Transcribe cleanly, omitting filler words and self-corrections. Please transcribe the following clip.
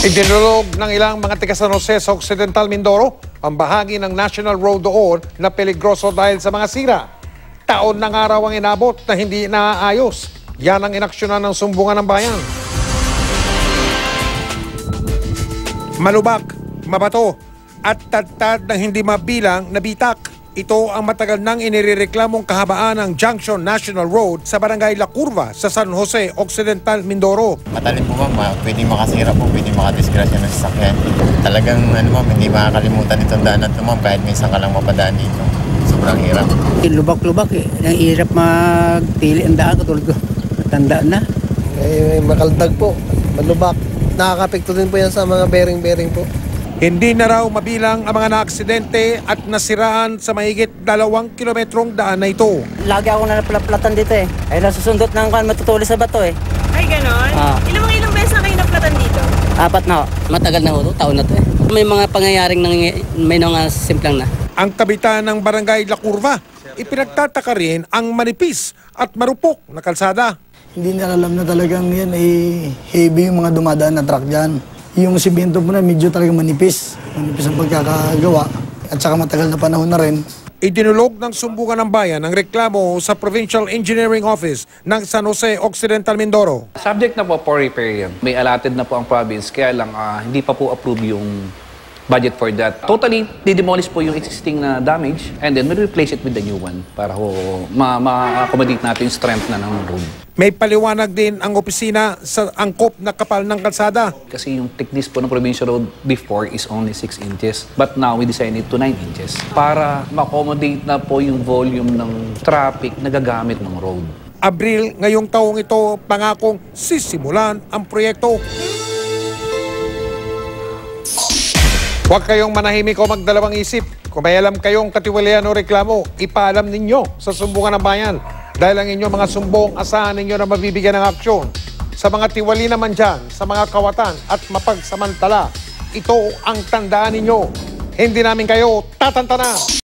Idinulog ng ilang mga taga San Jose sa Occidental Mindoro ang bahagi ng National Road doon na peligroso dahil sa mga sira. Taon ng araw ang inabot na hindi naaayos. Yan ang inaksyonan ng sumbungan ng bayan. Malubak, mabato at tadtad ng hindi mabilang na bitak. Ito ang matagal nang inirereklamong kahabaan ng Junction National Road sa Barangay La Curva sa San Jose, Occidental, Mindoro. Matalim po ma'am, pwede makasira po, pwede makadisgrasya ng sasakyan. Talagang hindi makakalimutan itong daan na ito ma'am, kahit minsan ka lang mapadaan dito. Sobrang hirap. Lubak-lubak eh. Ang hirap magpili ang daan, katulad ko. Matandaan na. Makaldag po, malubak. Nakakapekto din po yan sa mga bearing-bearing po. Hindi na raw mabilang ang mga naaksidente at nasiraan sa mahigit 2 kilometrong daan na ito. Lagi ako naplatan dito eh. Ay nasusundot ng matutulis sa bato eh. Ay, ganon? Ilang beses na kayo naplatan dito? 4 na ho. Matagal na ho, taon na to eh. May mga pangyayaring may mga simplang na. Ang kabitan ng Barangay La Curva, ipinagtataka rin ang manipis at marupok na kalsada. Hindi nila alam na talagang yan heavy yung mga dumadaan na truck dyan. Yung simento po na medyo talagang manipis. Manipis ang pagkakagawa. At saka matagal na panahon na rin. Idinulog ng sumbungan ng bayan ang reklamo sa Provincial Engineering Office ng San Jose Occidental, Mindoro. Subject na po for repair yan. May allotted na po ang province, kaya lang hindi pa po approve yung budget for that. Totally, didemolish po yung existing na damage and then we'll replace it with the new one para ma-accommodate natin yung strength na ng road. May paliwanag din ang opisina sa angkop na kapal ng kalsada. Kasi yung thickness po ng provincial road before is only 6 inches. But now, we designed it to 9 inches. Para ma-accommodate na po yung volume ng traffic na gagamit ng road. Abril ngayong taong ito, pangakong sisimulan ang proyekto. Huwag kayong manahimik o magdalawang isip. Kung may alam kayong katiwalian o reklamo, ipaalam ninyo sa sumbungan ng bayan. Dahil ang inyong mga sumbong, asahan ninyo na mabibigyan ng aksyon. Sa mga tiwali naman dyan, sa mga kawatan at mapagsamantala, ito ang tandaan ninyo. Hindi namin kayo tatantanan.